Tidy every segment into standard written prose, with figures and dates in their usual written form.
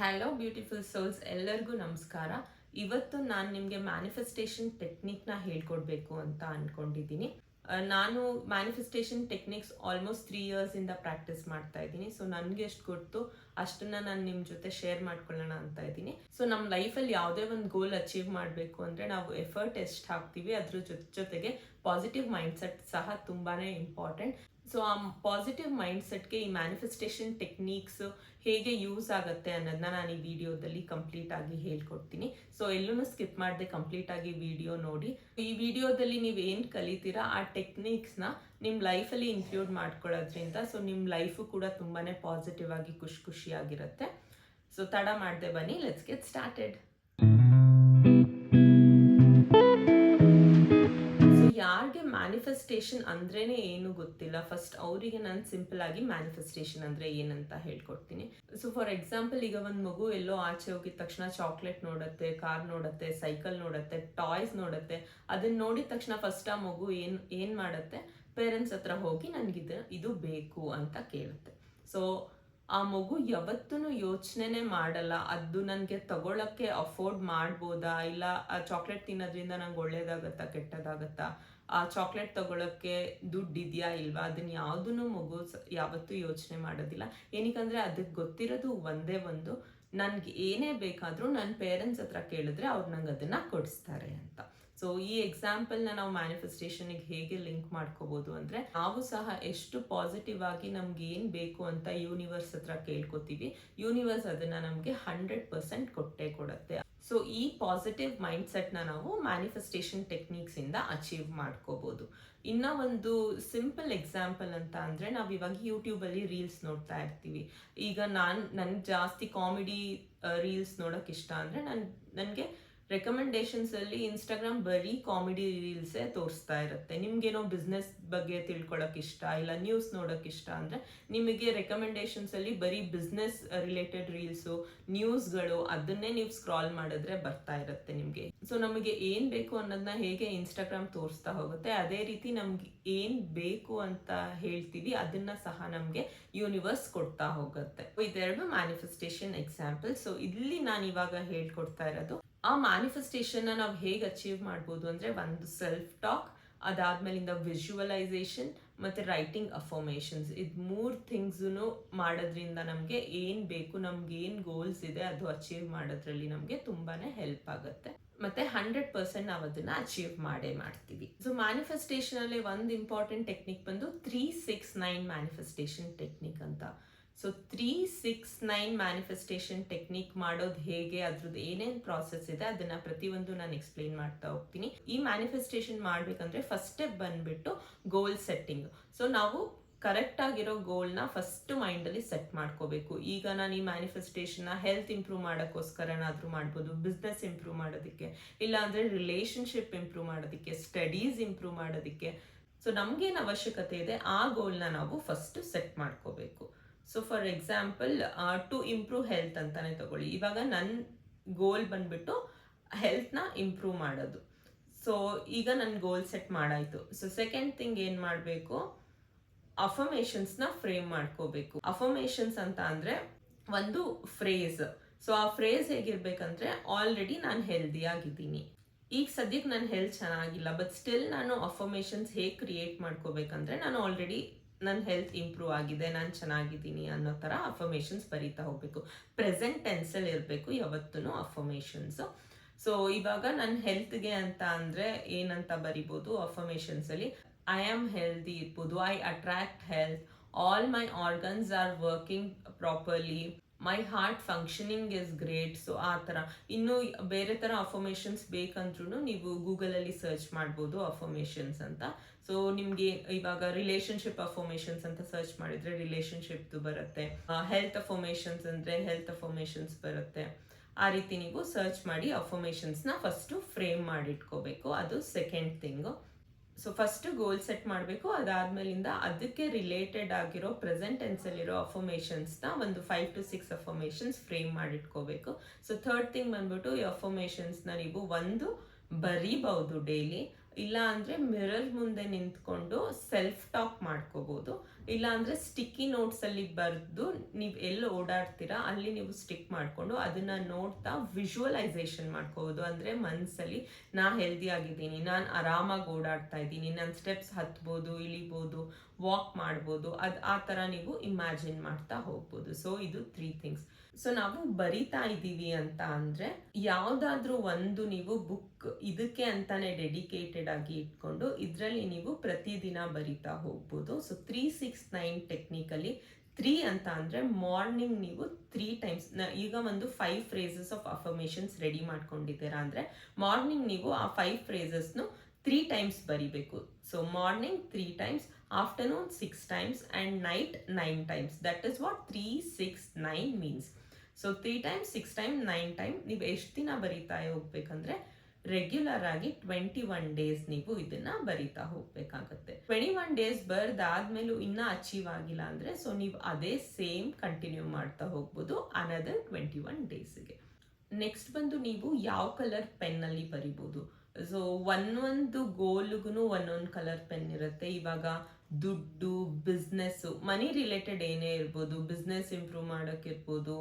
Hello beautiful souls, ಎಲ್ಲರಿಗೂ ನಮಸ್ಕಾರ. ಇವತ್ತು ನಾನು ನಿಮಗೆ ಮ್ಯಾನಿಫೆಸ್ಟೇಷನ್ ಟೆಕ್ನಿಕ್ನ ಹೇಳ್ಕೊಡ್ಬೇಕು ಅಂತ ಅಂದ್ಕೊಂಡಿದ್ದೀನಿ. ನಾನು ಮ್ಯಾನಿಫೆಸ್ಟೇಷನ್ ಟೆಕ್ನಿಕ್ಸ್ ಆಲ್ಮೋಸ್ಟ್ 3 ಇಯರ್ಸಿಂದ ಪ್ರಾಕ್ಟೀಸ್ ಮಾಡ್ತಾ ಇದ್ದೀನಿ. ಸೊ ನನಗೆ ಎಷ್ಟು ಗೊತ್ತು ಅಷ್ಟನ್ನ ನಾನು ನಿಮ್ಮ ಜೊತೆ ಶೇರ್ ಮಾಡ್ಕೊಳ್ಳೋಣ ಅಂತ ಇದ್ದೀನಿ. ಸೊ ನಮ್ಮ ಲೈಫಲ್ಲಿ ಯಾವುದೇ ಒಂದು ಗೋಲ್ ಅಚೀವ್ ಮಾಡಬೇಕು ಅಂದರೆ ನಾವು ಎಫರ್ಟ್ ಎಷ್ಟು ಹಾಕ್ತೀವಿ ಅದ್ರ ಜೊತೆಗೆ ಪಾಸಿಟಿವ್ ಮೈಂಡ್ಸೆಟ್ ಸಹ ತುಂಬಾ ಇಂಪಾರ್ಟೆಂಟ್. ಸೊ ಆ ಪಾಸಿಟಿವ್ ಮೈಂಡ್ಸೆಟ್ಗೆ ಈ ಮ್ಯಾನಿಫೆಸ್ಟೇಷನ್ ಟೆಕ್ನಿಕ್ಸ್ ಹೇಗೆ ಯೂಸ್ ಆಗುತ್ತೆ ಅನ್ನೋದನ್ನ ನಾನು ಈ ವಿಡಿಯೋದಲ್ಲಿ ಕಂಪ್ಲೀಟ್ ಆಗಿ ಹೇಳ್ಕೊಡ್ತೀನಿ. ಸೊ ಎಲ್ಲೂ ಸ್ಕಿಪ್ ಮಾಡದೆ ಕಂಪ್ಲೀಟ್ ಆಗಿ ವಿಡಿಯೋ ನೋಡಿ. ಈ ವಿಡಿಯೋದಲ್ಲಿ ನೀವು ಏನು ಕಲಿತೀರಾ ಆ ಟೆಕ್ನಿಕ್ಸ್ನ ನಿಮ್ಮ ಲೈಫಲ್ಲಿ ಇನ್ಕ್ಲೂಡ್ ಮಾಡ್ಕೊಳ್ಳೋದ್ರಿಂದ ಸೊ ನಿಮ್ಮ ಲೈಫು ಕೂಡ ತುಂಬಾ ಪಾಸಿಟಿವ್ ಆಗಿ ಖುಷಿಯಾಗಿರುತ್ತೆ. ಸೊ ತಡ ಮಾಡದೆ ಬನ್ನಿ, ಲೆಟ್ಸ್ ಗೆಟ್ ಸ್ಟಾರ್ಟೆಡ್. ಯಾರಿಗೆ ಮ್ಯಾನಿಫೆಸ್ಟೇಷನ್ ಅಂದ್ರೇನೆ ಏನು ಗೊತ್ತಿಲ್ಲ, ಫಸ್ಟ್ ಅವರಿಗೆ ನಾನು ಸಿಂಪಲ್ ಆಗಿ ಮ್ಯಾನಿಫೆಸ್ಟೇಷನ್ ಅಂದ್ರೆ ಏನಂತ ಹೇಳ್ಕೊಡ್ತೀನಿ. ಸೊ ಫಾರ್ ಎಕ್ಸಾಂಪಲ್, ಈಗ ಒಂದು ಮಗು ಎಲ್ಲೋ ಆಚೆ ಹೋಗಿದ ತಕ್ಷಣ ಚಾಕ್ಲೇಟ್ ನೋಡುತ್ತೆ, ಕಾರ್ ನೋಡುತ್ತೆ, ಸೈಕಲ್ ನೋಡುತ್ತೆ, ಟಾಯ್ಸ್ ನೋಡುತ್ತೆ. ಅದನ್ನ ನೋಡಿದ ತಕ್ಷಣ ಫಸ್ಟ್ ಆ ಮಗು ಏನ್ ಮಾಡುತ್ತೆ, ಪೇರೆಂಟ್ಸ್ ಹತ್ರ ಹೋಗಿ ಇದು ಬೇಕು ಅಂತ ಕೇಳುತ್ತೆ. ಸೊ ಆ ಮಗು ಯಾವತ್ತೂ ಯೋಚನೆನೇ ಮಾಡಲ್ಲ ಅದು ನನಗೆ ತಗೊಳಕ್ಕೆ ಅಫೋರ್ಡ್ ಮಾಡ್ಬೋದಾ, ಇಲ್ಲ ಆ ಚಾಕ್ಲೇಟ್ ತಿನ್ನೋದ್ರಿಂದ ನಂಗೆ ಒಳ್ಳೇದಾಗತ್ತಾ ಕೆಟ್ಟದಾಗತ್ತಾ, ಆ ಚಾಕ್ಲೇಟ್ ತಗೊಳಕ್ಕೆ ದುಡ್ಡು ಇದೆಯಾ ಇಲ್ವಾ, ಅದನ್ನ ಯಾವುದನ್ನು ಮಗು ಯಾವತ್ತೂ ಯೋಚನೆ ಮಾಡೋದಿಲ್ಲ. ಏನಕ್ಕಂದ್ರೆ ಅದಕ್ಕೆ ಗೊತ್ತಿರೋದು ಒಂದೇ ಒಂದು, ನನ್ಗೆ ಏನೇ ಬೇಕಾದರೂ ನನ್ನ ಪೇರೆಂಟ್ಸ್ ಹತ್ರ ಕೇಳಿದ್ರೆ ಅವ್ರು ನಂಗೆ ಅದನ್ನ ಕೊಡಿಸ್ತಾರೆ ಅಂತ. ಸೊ ಈ ಎಕ್ಸಾಂಪಲ್ನ ನಾವು ಮ್ಯಾನಿಫೆಸ್ಟೇಷನ್ಗೆ ಹೇಗೆ ಲಿಂಕ್ ಮಾಡ್ಕೋಬಹುದು ಅಂದ್ರೆ, ನಾವು ಸಹ ಎಷ್ಟು ಪಾಸಿಟಿವ್ ಆಗಿ ನಮ್ಗೆ ಏನ್ ಬೇಕು ಅಂತ ಯೂನಿವರ್ಸ್ ಹತ್ರ ಕೇಳ್ಕೊತೀವಿ, ಯೂನಿವರ್ಸ್ ಅದನ್ನ ನಮ್ಗೆ 100% ಕೊಟ್ಟೆ ಕೊಡುತ್ತೆ. ಸೊ ಈ ಪಾಸಿಟಿವ್ ಮೈಂಡ್ ಸೆಟ್ನ ನಾವು ಮ್ಯಾನಿಫೆಸ್ಟೇಷನ್ ಟೆಕ್ನಿಕ್ಸ್ ಇಂದ ಅಚೀವ್ ಮಾಡ್ಕೋಬಹುದು. ಇನ್ನ ಒಂದು ಸಿಂಪಲ್ ಎಕ್ಸಾಂಪಲ್ ಅಂತ ಅಂದ್ರೆ, ನಾವ್ ಇವಾಗ ಯೂಟ್ಯೂಬ್ ಅಲ್ಲಿ ರೀಲ್ಸ್ ನೋಡ್ತಾ ಇರ್ತೀವಿ. ಈಗ ನನ್ಗೆ ಜಾಸ್ತಿ ಕಾಮಿಡಿ ರೀಲ್ಸ್ ನೋಡಕ್ ಇಷ್ಟ ಅಂದ್ರೆ ನನ್ಗೆ ರೆಕಮೆಂಡೇಶನ್ಸ್ ಅಲ್ಲಿ ಇನ್ಸ್ಟಾಗ್ರಾಮ್ ಬರೀ ಕಾಮಿಡಿ ರೀಲ್ಸೇ ತೋರಿಸ್ತಾ ಇರುತ್ತೆ. ನಿಮ್ಗೇನೋ ಬಿಸ್ನೆಸ್ ಬಗ್ಗೆ ತಿಳ್ಕೊಳಕ್ ಇಷ್ಟ, ಇಲ್ಲ ನ್ಯೂಸ್ ನೋಡಕ್ ಇಷ್ಟ ಅಂದ್ರೆ ನಿಮಗೆ ರೆಕಮೆಂಡೇಶನ್ಸ್ ಅಲ್ಲಿ ಬರೀ ಬಿಸ್ನೆಸ್ ರಿಲೇಟೆಡ್ ರೀಲ್ಸು, ನ್ಯೂಸ್ಗಳು ಅದನ್ನೇ ನೀವು ಸ್ಕ್ರಾಲ್ ಮಾಡಿದ್ರೆ ಬರ್ತಾ ಇರುತ್ತೆ ನಿಮ್ಗೆ. ಸೊ ನಮಗೆ ಏನ್ ಬೇಕು ಅನ್ನೋದನ್ನ ಹೇಗೆ ಇನ್ಸ್ಟಾಗ್ರಾಮ್ ತೋರಿಸ್ತಾ ಹೋಗುತ್ತೆ, ಅದೇ ರೀತಿ ನಮ್ಗೆ ಏನ್ ಬೇಕು ಅಂತ ಹೇಳ್ತೀವಿ ಅದನ್ನ ಸಹ ನಮ್ಗೆ ಯೂನಿವರ್ಸ್ ಕೊಡ್ತಾ ಹೋಗುತ್ತೆ. ಇದೆರಡು ಮ್ಯಾನಿಫೆಸ್ಟೇಷನ್ ಎಕ್ಸಾಂಪಲ್. ಸೊ ಇಲ್ಲಿ ನಾನು ಇವಾಗ ಹೇಳ್ಕೊಡ್ತಾ ಇರೋದು, ಆ ಮ್ಯಾನಿಫೆಸ್ಟೇಷನ್ ನಾವು ಹೇಗೆ ಅಚೀವ್ ಮಾಡ್ಬೋದು ಅಂದ್ರೆ, ಒಂದು ಸೆಲ್ಫ್ ಟಾಕ್, ಅದಾದ್ಮೇಲಿಂದ ವಿಜುವಲೈಸೇಷನ್ ಮತ್ತೆ ರೈಟಿಂಗ್ ಅಫರ್ಮೇಷನ್ಸ್. ಇದು 3 ಥಿಂಗ್ಸ್ ಮಾಡೋದ್ರಿಂದ ನಮ್ಗೆ ಏನ್ ಬೇಕು, ನಮ್ಗೆ ಏನ್ ಗೋಲ್ಸ್ ಇದೆ ಅದು ಅಚೀವ್ ಮಾಡೋದ್ರಲ್ಲಿ ನಮ್ಗೆ ತುಂಬಾನೇ ಹೆಲ್ಪ್ ಆಗುತ್ತೆ. ಮತ್ತೆ 100% ನಾವು ಅದನ್ನ ಅಚೀವ್ ಮಾಡ್ತೀವಿ. ಸೊ ಮ್ಯಾನಿಫೆಸ್ಟೇಷನ್ ಅಲ್ಲಿ ಒಂದು ಇಂಪಾರ್ಟೆಂಟ್ ಟೆಕ್ನಿಕ್ ಬಂದು 369 ಮ್ಯಾನಿಫೆಸ್ಟೇಷನ್ ಟೆಕ್ನಿಕ್ ಅಂತ. ಸೊ 369 ಮ್ಯಾನಿಫೆಸ್ಟೇಷನ್ ಟೆಕ್ನಿಕ್ ಮಾಡೋದು ಹೇಗೆ, ಅದ್ರದ್ದು ಏನೇನ್ ಪ್ರಾಸೆಸ್ ಇದೆ ಅದನ್ನ ಪ್ರತಿಯೊಂದು ನಾನು ಎಕ್ಸ್ಪ್ಲೈನ್ ಮಾಡ್ತಾ ಹೋಗ್ತೀನಿ. ಈ ಮ್ಯಾನಿಫೆಸ್ಟೇಷನ್ ಮಾಡ್ಬೇಕಂದ್ರೆ ಫಸ್ಟ್ ಸ್ಟೆಪ್ ಬಂದ್ಬಿಟ್ಟು ಗೋಲ್ ಸೆಟ್ಟಿಂಗ್. ಸೊ ನಾವು ಕರೆಕ್ಟ್ ಆಗಿರೋ ಗೋಲ್ನ ಫಸ್ಟ್ ಮೈಂಡ್ ಅಲ್ಲಿ ಸೆಟ್ ಮಾಡ್ಕೋಬೇಕು. ಈಗ ನಾನು ಈ ಮ್ಯಾನಿಫೆಸ್ಟೇಷನ್ ಹೆಲ್ತ್ ಇಂಪ್ರೂವ್ ಮಾಡೋಕ್ಕೋಸ್ಕರನಾದ್ರೂ ಮಾಡ್ಬೋದು, ಬಿಸ್ನೆಸ್ ಇಂಪ್ರೂವ್ ಮಾಡೋದಕ್ಕೆ, ಇಲ್ಲ ಅಂದ್ರೆ ರಿಲೇಶನ್ಶಿಪ್ ಇಂಪ್ರೂವ್ ಮಾಡೋದಕ್ಕೆ, ಸ್ಟಡೀಸ್ ಇಂಪ್ರೂವ್ ಮಾಡೋದಕ್ಕೆ. ಸೊ ನಮ್ಗೇನು ಅವಶ್ಯಕತೆ ಇದೆ ಆ ಗೋಲ್ನ ನಾವು ಫಸ್ಟ್ ಸೆಟ್ ಮಾಡ್ಕೋಬೇಕು. So for example, to improve health ಅಂತಾನೆ ತಗೊಳ್ಳಿ. ಇವಾಗ ನನ್ನ ಗೋಲ್ ಬಂದ್ಬಿಟ್ಟು ಹೆಲ್ತ್ನ ಇಂಪ್ರೂವ್ ಮಾಡೋದು. ಸೊ ಈಗ ನನ್ನ ಗೋಲ್ ಸೆಟ್ ಮಾಡಾಯ್ತು. ಸೊ ಸೆಕೆಂಡ್ ಥಿಂಗ್ ಏನ್ ಮಾಡಬೇಕು, ಅಫರ್ಮೇಷನ್ಸ್ನ ಫ್ರೇಮ್ ಮಾಡ್ಕೋಬೇಕು. ಅಫರ್ಮೇಷನ್ಸ್ ಅಂತ ಅಂದ್ರೆ ಒಂದು ಫ್ರೇಸ್. ಸೊ ಆ ಫ್ರೇಸ್ ಹೇಗಿರ್ಬೇಕಂದ್ರೆ, ಆಲ್ರೆಡಿ ನಾನು ಹೆಲ್ದಿ ಆಗಿದ್ದೀನಿ, ಈಗ ಸದ್ಯಕ್ಕೆ ನನ್ನ ಹೆಲ್ತ್ ಚೆನ್ನಾಗಿಲ್ಲ, ಬಟ್ ಸ್ಟಿಲ್ ನಾನು ಅಫರ್ಮೇಷನ್ಸ್ ಹೇಗೆ ಕ್ರಿಯೇಟ್ ಮಾಡ್ಕೋಬೇಕಂದ್ರೆ, ನಾನು ಆಲ್ರೆಡಿ ನನ್ನ ಹೆಲ್ತ್ ಇಂಪ್ರೂವ್ ಆಗಿದೆ, ನಾನು ಚೆನ್ನಾಗಿದ್ದೀನಿ ಅನ್ನೋ ಥರ ಅಫರ್ಮೇಷನ್ಸ್ ಬರೀತಾ ಹೋಗ್ಬೇಕು. ಪ್ರೆಸೆಂಟ್ ಟೆನ್ಸಲ್ಲಿ ಇರಬೇಕು ಯಾವತ್ತೂ ಅಫರ್ಮೇಷನ್ಸ್. ಸೊ ಇವಾಗ ನನ್ನ ಹೆಲ್ತ್ಗೆ ಅಂತ ಅಂದರೆ ಏನಂತ ಬರಿಬೋದು ಅಫರ್ಮೇಷನ್ಸ್ ಅಲ್ಲಿ, ಐ ಆಮ್ ಹೆಲ್ದಿ ಇರ್ಬೋದು, I attract health, all my organs are working properly, my heart functioning is great. So ಆ ಥರ ಇನ್ನು ಬೇರೆ ಥರ ಅಫರ್ಮೇಷನ್ಸ್ ಬೇಕಂದ್ರೂ ನೀವು ಗೂಗಲಲ್ಲಿ ಸರ್ಚ್ ಮಾಡ್ಬೋದು ಅಫರ್ಮೇಷನ್ಸ್ ಅಂತ. ಸೊ ನಿಮ್ಗೆ ಇವಾಗ ರಿಲೇಶನ್ಶಿಪ್ ಅಫರ್ಮೇಷನ್ಸ್ ಅಂತ ಸರ್ಚ್ ಮಾಡಿದ್ರೆ ರಿಲೇಶನ್ಶಿಪ್ದು ಬರುತ್ತೆ, ಹೆಲ್ತ್ ಅಫರ್ಮೇಷನ್ಸ್ ಅಂದ್ರೆ ಹೆಲ್ತ್ ಅಫರ್ಮೇಷನ್ಸ್ ಬರುತ್ತೆ. ಆ ರೀತಿ ನೀವು ಸರ್ಚ್ ಮಾಡಿ ಅಫರ್ಮೇಷನ್ಸ್ನ ಫಸ್ಟ್ ಫ್ರೇಮ್ ಮಾಡಿಟ್ಕೋಬೇಕು. ಅದು second thing. So first goal set ಮಾಡಬೇಕು, ಅದಾದ್ಮೇಲಿಂದ ಅದಕ್ಕೆ ರಿಲೇಟೆಡ್ ಆಗಿರೋ ಪ್ರೆಸೆಂಟ್ ಟೆನ್ಸಲ್ಲಿರೋ ಅಫರ್ಮೇಷನ್ಸ್ನ ಒಂದು 5 to 6 ಅಫರ್ಮೇಷನ್ಸ್ ಫ್ರೇಮ್ ಮಾಡಿಟ್ಕೋಬೇಕು. ಸೊ ಥರ್ಡ್ ಥಿಂಗ್ ಬಂದ್ಬಿಟ್ಟು ಈ ಅಫರ್ಮೇಷನ್ಸ್ನ ನೀವು ಒಂದು ಬರೀಬಹುದು ಡೈಲಿ, ಇಲ್ಲ ಅಂದರೆ ಮಿರರ್ ಮುಂದೆ ನಿಂತ್ಕೊಂಡು ಸೆಲ್ಫ್ ಟಾಕ್ ಮಾಡ್ಕೋಬೋದು. ಇಲ್ಲ ಅಂದರೆ ಸ್ಟಿಕ್ಕಿ ನೋಟ್ಸಲ್ಲಿ ಬರೆದು ನೀವು ಎಲ್ಲಿ ಓಡಾಡ್ತೀರಾ ಅಲ್ಲಿ ನೀವು ಸ್ಟಿಕ್ ಮಾಡಿಕೊಂಡು ಅದನ್ನು ನೋಡ್ತಾ ವಿಜುವಲೈಸೇಷನ್ ಮಾಡ್ಕೋಬೋದು. ಅಂದರೆ ಮನಸ್ಸಲ್ಲಿ ನಾ ಹೆಲ್ದಿ ಆಗಿದ್ದೀನಿ, ನಾನು ಆರಾಮಾಗಿ ಓಡಾಡ್ತಾ ಇದ್ದೀನಿ, ನಾನು ಸ್ಟೆಪ್ಸ್ ಹತ್ಬೋದು, ಇಳಿಬೋದು, ವಾಕ್ ಮಾಡ್ಬೋದು, ಆ ಥರ ನೀವು ಇಮ್ಯಾಜಿನ್ ಮಾಡ್ತಾ ಹೋಗ್ಬೋದು. ಸೊ ಇದು 3 ಥಿಂಗ್ಸ್. ಸೊ ನಾವು ಬರಿತಾ ಇದ್ದೀವಿ ಅಂತ ಅಂದರೆ ಯಾವುದಾದ್ರೂ ಒಂದು ನೀವು ಬುಕ್ ಇದಕ್ಕೆ ಅಂತಾನೆ ಡೆಡಿಕೇಟೆಡ್ ಆಗಿ ಇಟ್ಕೊಂಡು ಇದರಲ್ಲಿ ನೀವು ಪ್ರತಿದಿನ ಬರಿತಾ ಹೋಗ್ಬೋದು. ಸೊ 3-6-9 ಟೆಕ್ನಿಕಲಿ 3 ಅಂತ ಅಂದರೆ ಮಾರ್ನಿಂಗ್ ನೀವು 3 ಟೈಮ್ಸ್, ಈಗ ಒಂದು 5 ಫ್ರೇಸಸ್ ಆಫ್ ಅಫರ್ಮೇಷನ್ಸ್ ರೆಡಿ ಮಾಡ್ಕೊಂಡಿದ್ದೀರಾ ಅಂದರೆ ಮಾರ್ನಿಂಗ್ ನೀವು ಆ 5 ಫ್ರೇಸಸ್ನು 3 ಟೈಮ್ಸ್ ಬರಿಬೇಕು. So morning 3 times, afternoon 6 times and night 9 times. That is what 3-6-9 means. So 3 times, 6 time, 9 time ನೀವು ಎಷ್ಟು ದಿನ ಬರಿತಾ ಹೋಗ್ಬೇಕಂದ್ರೆ ರೆಗ್ಯುಲರ್ ಆಗಿ 21 ಡೇಸ್ ನೀವು ಇದನ್ನ ಬರಿತಾ ಹೋಗ್ಬೇಕಾಗತ್ತೆ. 21 ಡೇಸ್ ಬರ್ದಾದ್ಮೇಲೂ ಇನ್ನೂ ಅಚೀವ್ ಆಗಿಲ್ಲ ಅಂದರೆ ಸೊ ನೀವು ಅದೇ ಸೇಮ್ ಕಂಟಿನ್ಯೂ ಮಾಡ್ತಾ ಹೋಗ್ಬೋದು ಅನದರ್ 21 ಡೇಸ್ಗೆ. ನೆಕ್ಸ್ಟ್ ಬಂದು ನೀವು ಯಾವ ಕಲರ್ ಪೆನ್ನಲ್ಲಿ ಬರಿಬೋದು. ಸೊ ಒಂದೊಂದು ಗೋಲ್ಗೂ ಒಂದೊಂದು ಕಲರ್ ಪೆನ್ ಇರುತ್ತೆ. ಇವಾಗ ದುಡ್ಡು, ಬಿಸ್ನೆಸ್ಸು, ಮನಿ ರಿಲೇಟೆಡ್ ಏನೇ ಇರ್ಬೋದು, ಬಿಸ್ನೆಸ್ ಇಂಪ್ರೂವ್ ಮಾಡೋಕ್ಕಿರ್ಬೋದು,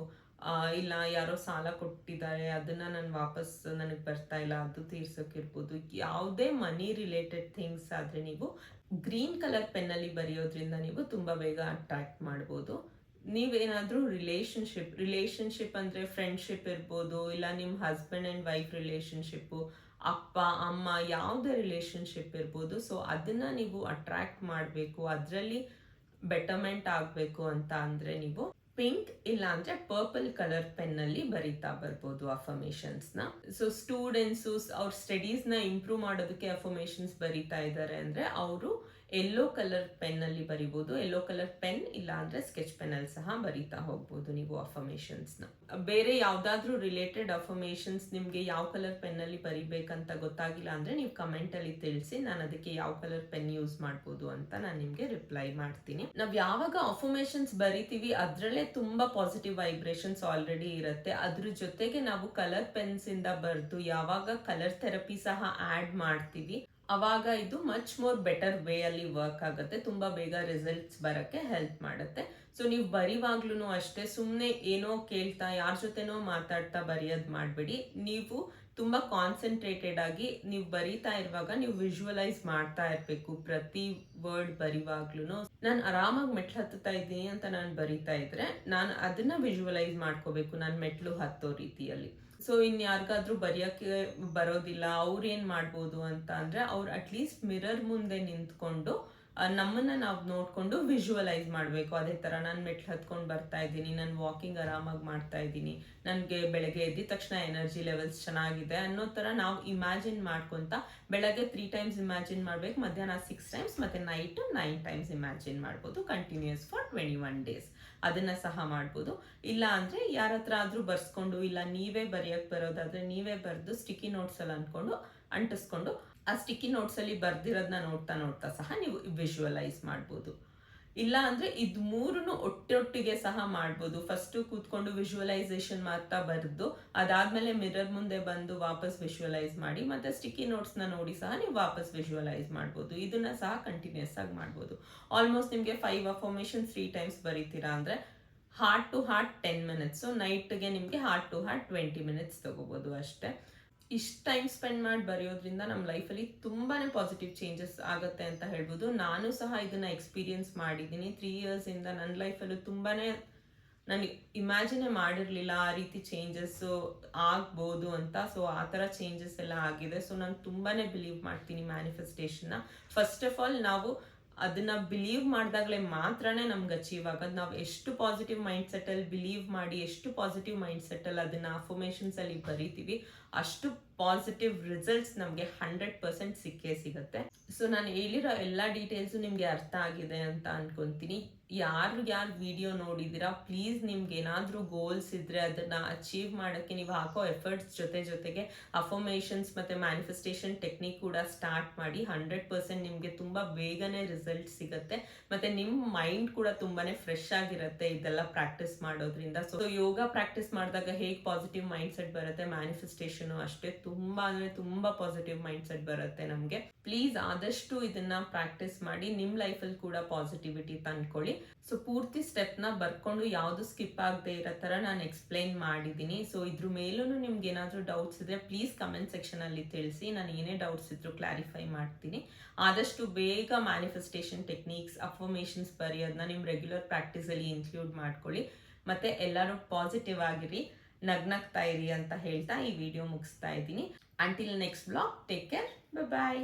ಇಲ್ಲ ಯಾರೋ ಸಾಲ ಕೊಟ್ಟಿದ್ದಾರೆ ಅದನ್ನು ನಾನು ವಾಪಸ್ ನನಗೆ ಬರ್ತಾ ಇಲ್ಲ ಅದು ತೀರ್ಸೋಕ್ಕಿರ್ಬೋದು, ಯಾವುದೇ ಮನಿ ರಿಲೇಟೆಡ್ ಥಿಂಗ್ಸ್ ಆದರೆ ನೀವು ಗ್ರೀನ್ ಕಲರ್ ಪೆನ್ನಲ್ಲಿ ಬರೆಯೋದ್ರಿಂದ ನೀವು ತುಂಬ ಬೇಗ ಅಟ್ರಾಕ್ಟ್ ಮಾಡ್ಬೋದು. ನೀವೇನಾದರೂ ರಿಲೇಷನ್ಶಿಪ್ ಅಂದರೆ ಫ್ರೆಂಡ್ಶಿಪ್ ಇರ್ಬೋದು, ಇಲ್ಲ ನಿಮ್ಮ ಹಸ್ಬೆಂಡ್ ಆ್ಯಂಡ್ ವೈಫ್ ರಿಲೇಷನ್ಶಿಪ್ಪು, ಅಪ್ಪ ಅಮ್ಮ ಯಾವುದೇ ರಿಲೇಷನ್ಶಿಪ್ ಇರ್ಬೋದು. ಸೊ ಅದನ್ನು ನೀವು ಅಟ್ರಾಕ್ಟ್ ಮಾಡಬೇಕು, ಅದರಲ್ಲಿ ಬೆಟರ್ಮೆಂಟ್ ಆಗಬೇಕು ಅಂತ ಅಂದರೆ ನೀವು ಪಿಂಕ್ ಇಲ್ಲ ಅಂದರೆ ಪರ್ಪಲ್ ಕಲರ್ ಪೆನ್ನಲ್ಲಿ ಬರಿತಾ ಬರ್ಬೋದು ಅಫರ್ಮೇಷನ್ಸ್ನ. ಸೊ ಸ್ಟೂಡೆಂಟ್ಸು ಅವ್ರ ಸ್ಟಡೀಸ್ನ ಇಂಪ್ರೂವ್ ಮಾಡೋದಕ್ಕೆ ಅಫರ್ಮೇಷನ್ಸ್ ಬರಿತಾ ಇದ್ದಾರೆ ಅಂದರೆ ಅವರು ಯೆಲ್ಲೋ ಕಲರ್ ಪೆನ್ನಲ್ಲಿ ಬರಿಬೋದು. ಯೆಲ್ಲೋ ಕಲರ್ ಪೆನ್ ಇಲ್ಲ ಅಂದರೆ ಸ್ಕೆಚ್ ಪೆನ್ನಲ್ಲಿ ಸಹ ಬರಿತಾ ಹೋಗ್ಬೋದು ನೀವು ಅಫರ್ಮೇಷನ್ಸ್ನ. ಬೇರೆ ಯಾವುದಾದ್ರೂ ರಿಲೇಟೆಡ್ ಅಫರ್ಮೇಷನ್ಸ್ ನಿಮಗೆ ಯಾವ ಕಲರ್ ಪೆನ್ನಲ್ಲಿ ಬರಿಬೇಕಂತ ಗೊತ್ತಾಗಿಲ್ಲ ಅಂದರೆ ನೀವು ಕಮೆಂಟಲ್ಲಿ ತಿಳಿಸಿ, ನಾನು ಅದಕ್ಕೆ ಯಾವ ಕಲರ್ ಪೆನ್ ಯೂಸ್ ಮಾಡ್ಬೋದು ಅಂತ ನಾನು ನಿಮಗೆ ರಿಪ್ಲೈ ಮಾಡ್ತೀನಿ. ನಾವು ಯಾವಾಗ ಅಫರ್ಮೇಷನ್ಸ್ ಬರಿತೀವಿ ಅದರಲ್ಲೇ ತುಂಬ ಪಾಸಿಟಿವ್ ವೈಬ್ರೇಷನ್ಸ್ ಆಲ್ರೆಡಿ ಇರುತ್ತೆ. ಅದ್ರ ಜೊತೆಗೆ ನಾವು ಕಲರ್ ಪೆನ್ಸಿಂದ ಬರೆದು ಯಾವಾಗ ಕಲರ್ ಥೆರಪಿ ಸಹ ಆ್ಯಡ್ ಮಾಡ್ತೀವಿ ಅವಾಗ ಇದು ಮಚ್ ಮೋರ್ ಬೆಟರ್ ವೇ ಅಲ್ಲಿ ವರ್ಕ್ ಆಗುತ್ತೆ, ತುಂಬ ಬೇಗ ರಿಸಲ್ಟ್ಸ್ ಬರೋಕ್ಕೆ ಹೆಲ್ಪ್ ಮಾಡುತ್ತೆ. ಸೊ ನೀವು ಬರಿವಾಗ್ಲೂ ಅಷ್ಟೇ ಸುಮ್ಮನೆ ಏನೋ ಕೇಳ್ತಾ ಯಾರ ಜೊತೆನೋ ಮಾತಾಡ್ತಾ ಬರೆಯೋದು ಮಾಡಬೇಡಿ. ನೀವು ತುಂಬ ಕಾನ್ಸಂಟ್ರೇಟೆಡ್ ಆಗಿ ನೀವು ಬರಿತಾ ಇರುವಾಗ ನೀವು ವಿಜುವಲೈಸ್ ಮಾಡ್ತಾ ಇರಬೇಕು. ಪ್ರತಿ ವರ್ಡ್ ಬರಿವಾಗ್ಲೂ ನಾನು ಆರಾಮಾಗಿ ಮೆಟ್ಲು ಹತ್ತುತ್ತಾ ಇದ್ದೀನಿ ಅಂತ ನಾನು ಬರಿತಾ ಇದ್ರೆ ನಾನು ಅದನ್ನ ವಿಜುವಲೈಸ್ ಮಾಡ್ಕೋಬೇಕು ನಾನು ಮೆಟ್ಲು ಹತ್ತೋ ರೀತಿಯಲ್ಲಿ. ಸೊ ಇನ್ಯಾರಿಗಾದ್ರೂ ಬರೆಯೋಕ್ಕೆ ಬರೋದಿಲ್ಲ ಅವ್ರು ಏನು ಮಾಡ್ಬೋದು ಅಂತ ಅಂದರೆ ಅವ್ರು ಅಟ್ಲೀಸ್ಟ್ ಮಿರರ್ ಮುಂದೆ ನಿಂತ್ಕೊಂಡು ನಮ್ಮನ್ನು ನಾವು ನೋಡಿಕೊಂಡು ವಿಜುವಲೈಸ್ ಮಾಡಬೇಕು. ಅದೇ ಥರ ನಾನು ಮೆಟ್ಲು ಹತ್ಕೊಂಡು ಬರ್ತಾ ಇದ್ದೀನಿ, ನಾನು ವಾಕಿಂಗ್ ಆರಾಮಾಗಿ ಮಾಡ್ತಾ ಇದ್ದೀನಿ, ನನಗೆ ಬೆಳಗ್ಗೆ ಎದ್ದ ತಕ್ಷಣ ಎನರ್ಜಿ ಲೆವೆಲ್ಸ್ ಚೆನ್ನಾಗಿದೆ ಅನ್ನೋ ಥರ ನಾವು ಇಮ್ಯಾಜಿನ್ ಮಾಡ್ಕೊತ ಬೆಳಗ್ಗೆ 3 ಟೈಮ್ಸ್ ಇಮ್ಯಾಜಿನ್ ಮಾಡಬೇಕು, ಮಧ್ಯಾಹ್ನ 6 ಟೈಮ್ಸ್ ಮತ್ತು ನೈಟು 9 ಟೈಮ್ಸ್ ಇಮ್ಯಾಜಿನ್ ಮಾಡ್ಬೋದು ಕಂಟಿನ್ಯೂಸ್ ಫಾರ್ 21 ಡೇಸ್. ಅದನ್ನು ಸಹ ಮಾಡ್ಬೋದು. ಇಲ್ಲ ಅಂದರೆ ಯಾರ ಹತ್ರ ಆದರೂ ಬರ್ಸ್ಕೊಂಡು ಇಲ್ಲ ನೀವೇ ಬರೆಯೋಕ್ಕೆ ಬರೋದಾದರೆ ನೀವೇ ಬರೆದು ಸ್ಟಿಕ್ಕಿ ನೋಟ್ಸಲ್ಲಿ ಅಂಟಿಸ್ಕೊಂಡು ಆ ಸ್ಟಿಕ್ಕಿ ನೋಟ್ಸಲ್ಲಿ ಬರ್ದಿರೋದನ್ನ ನೋಡ್ತಾ ಸಹ ನೀವು ವಿಜುವಲೈಸ್ ಮಾಡ್ಬೋದು. ಇಲ್ಲ ಅಂದರೆ ಇದು 3 ಒಟ್ಟೊಟ್ಟಿಗೆ ಸಹ ಮಾಡ್ಬೋದು. ಫಸ್ಟು ಕೂತ್ಕೊಂಡು ವಿಜುವಲೈಸೇಷನ್ ಮಾಡ್ತಾ ಬರೆದು ಅದಾದಮೇಲೆ ಮಿರರ್ ಮುಂದೆ ಬಂದು ವಾಪಸ್ ವಿಜುವಲೈಸ್ ಮಾಡಿ ಮತ್ತು ಸ್ಟಿಕ್ಕಿ ನೋಟ್ಸ್ನ ನೋಡಿ ಸಹ ನೀವು ವಾಪಸ್ ವಿಜುವಲೈಸ್ ಮಾಡ್ಬೋದು. ಇದನ್ನು ಸಹ ಕಂಟಿನ್ಯೂಸ್ ಆಗಿ ಮಾಡ್ಬೋದು. ಆಲ್ಮೋಸ್ಟ್ ನಿಮಗೆ 5 ಅಫರ್ಮೇಷನ್ಸ್ 3 ಟೈಮ್ಸ್ ಬರೀತೀರಾ ಅಂದರೆ ಹಾರ್ಟ್ ಟು ಹಾರ್ಟ್ 10 ಮಿನಿಟ್ಸು, ನೈಟ್ಗೆ ನಿಮಗೆ ಹಾರ್ಟ್ ಟು ಹಾರ್ಟ್ 20 ಮಿನಿಟ್ಸ್ ತೊಗೋಬೋದು ಅಷ್ಟೇ. ಇಷ್ಟು ಟೈಮ್ ಸ್ಪೆಂಡ್ ಮಾಡಿ ಬರೆಯೋದ್ರಿಂದ ನಮ್ಮ ಲೈಫಲ್ಲಿ ತುಂಬಾ ಪಾಸಿಟಿವ್ ಚೇಂಜಸ್ ಆಗುತ್ತೆ ಅಂತ ಹೇಳ್ಬೋದು. ನಾನು ಸಹ ಇದನ್ನು ಎಕ್ಸ್ಪೀರಿಯನ್ಸ್ ಮಾಡಿದ್ದೀನಿ 3 ಇಯರ್ಸಿಂದ. ನನ್ನ ಲೈಫಲ್ಲೂ ತುಂಬಾ ನನಗೆ ಇಮ್ಯಾಜಿನೇ ಮಾಡಿರಲಿಲ್ಲ ಆ ರೀತಿ ಚೇಂಜಸ್ಸು ಆಗ್ಬೋದು ಅಂತ. ಸೊ ಆ ಥರ ಚೇಂಜಸ್ ಎಲ್ಲ ಆಗಿದೆ. ಸೊ ನಾನು ತುಂಬಾ ಬಿಲೀವ್ ಮಾಡ್ತೀನಿ ಮ್ಯಾನಿಫೆಸ್ಟೇಷನ್ನ. ಫಸ್ಟ್ ಆಫ್ ಆಲ್ ನಾವು ಅದನ್ನು ಬಿಲೀವ್ ಮಾಡಿದಾಗಲೇ ಮಾತ್ರನೇ ನಮ್ಗೆ ಅಚೀವ್ ಆಗೋದು. ನಾವು ಎಷ್ಟು ಪಾಸಿಟಿವ್ ಮೈಂಡ್ಸೆಟ್ಟಲ್ಲಿ ಬಿಲೀವ್ ಮಾಡಿ ಎಷ್ಟು ಪಾಸಿಟಿವ್ ಮೈಂಡ್ಸೆಟ್ಟಲ್ಲಿ ಅದನ್ನು ಅಫರ್ಮೇಷನ್ಸಲ್ಲಿ ಬರಿತೀವಿ ಅಷ್ಟು ಪಾಸಿಟಿವ್ ರಿಸಲ್ಟ್ಸ್ ನಮಗೆ 100% ಸಿಕ್ಕೇ ಸಿಗುತ್ತೆ. ಸೊ ನಾನು ಹೇಳಿರೋ ಎಲ್ಲ ಡೀಟೇಲ್ಸು ನಿಮಗೆ ಅರ್ಥ ಆಗಿದೆ ಅಂತ ಅನ್ಕೊತೀನಿ. ಯಾರು ವಿಡಿಯೋ ನೋಡಿದ್ದೀರಾ ಪ್ಲೀಸ್ ನಿಮ್ಗೆ ಏನಾದರೂ ಗೋಲ್ಸ್ ಇದ್ದರೆ ಅದನ್ನು ಅಚೀವ್ ಮಾಡೋಕ್ಕೆ ನೀವು ಹಾಕೋ ಎಫರ್ಟ್ಸ್ ಜೊತೆಗೆ ಅಫರ್ಮೇಷನ್ಸ್ ಮತ್ತು ಮ್ಯಾನಿಫೆಸ್ಟೇಷನ್ ಟೆಕ್ನಿಕ್ ಕೂಡ ಸ್ಟಾರ್ಟ್ ಮಾಡಿ. 100% ನಿಮಗೆ ತುಂಬ ಬೇಗನೆ ರಿಸಲ್ಟ್ ಸಿಗುತ್ತೆ ಮತ್ತು ನಿಮ್ಮ ಮೈಂಡ್ ಕೂಡ ತುಂಬಾ ಫ್ರೆಶ್ ಆಗಿರುತ್ತೆ ಇದೆಲ್ಲ ಪ್ರಾಕ್ಟೀಸ್ ಮಾಡೋದ್ರಿಂದ. ಸೊ ಯೋಗ ಪ್ರಾಕ್ಟೀಸ್ ಮಾಡಿದಾಗ ಹೇಗೆ ಪಾಸಿಟಿವ್ ಮೈಂಡ್ ಸೆಟ್ ಬರುತ್ತೆ, ಮ್ಯಾನಿಫೆಸ್ಟೇಷನು ಅಷ್ಟೇ ತುಂಬಾ ಅಂದ್ರೆ ತುಂಬಾ ಪಾಸಿಟಿವ್ ಮೈಂಡ್ ಸೆಟ್ ಬರುತ್ತೆ ನಮಗೆ. ಪ್ಲೀಸ್ ಆದಷ್ಟು ಇದನ್ನ ಪ್ರಾಕ್ಟೀಸ್ ಮಾಡಿ ನಿಮ್ಮ ಲೈಫಲ್ಲಿ ಕೂಡ ಪಾಸಿಟಿವಿಟಿ ತಂದ್ಕೊಳ್ಳಿ. ಸೊ ಪೂರ್ತಿ ಸ್ಟೆಪ್ನ ಬರ್ಕೊಂಡು ಯಾವುದು ಸ್ಕಿಪ್ ಆಗದೆ ಇರೋ ಥರ ನಾನು ಎಕ್ಸ್ಪ್ಲೈನ್ ಮಾಡಿದ್ದೀನಿ. ಸೊ ಇದ್ರ ಮೇಲೂ ನಿಮ್ಗೆ ಏನಾದರೂ ಡೌಟ್ಸ್ ಇದ್ರೆ ಪ್ಲೀಸ್ ಕಮೆಂಟ್ ಸೆಕ್ಷನಲ್ಲಿ ತಿಳಿಸಿ. ನಾನು ಏನೇ ಡೌಟ್ಸ್ ಇದ್ರೂ ಕ್ಲಾರಿಫೈ ಮಾಡ್ತೀನಿ. ಆದಷ್ಟು ಬೇಗ ಮ್ಯಾನಿಫೆಸ್ಟೇಷನ್ ಟೆಕ್ನಿಕ್ಸ್, ಅಫರ್ಮೇಷನ್ಸ್ ಬರೆಯೋದನ್ನ ನಿಮ್ಮ ರೆಗ್ಯುಲರ್ ಪ್ರಾಕ್ಟೀಸಲ್ಲಿ ಇನ್ಕ್ಲೂಡ್ ಮಾಡ್ಕೊಳ್ಳಿ. ಮತ್ತೆ ಎಲ್ಲರೂ ಪಾಸಿಟಿವ್ ಆಗಿರಿ, ನಗ್ನಗ್ತಾ ಇರಿ ಅಂತ ಹೇಳ್ತಾ ಈ ವಿಡಿಯೋ ಮುಗಿಸ್ತಾ ಇದ್ದೀನಿ. Until next blog, take care, ಬಾಯ್.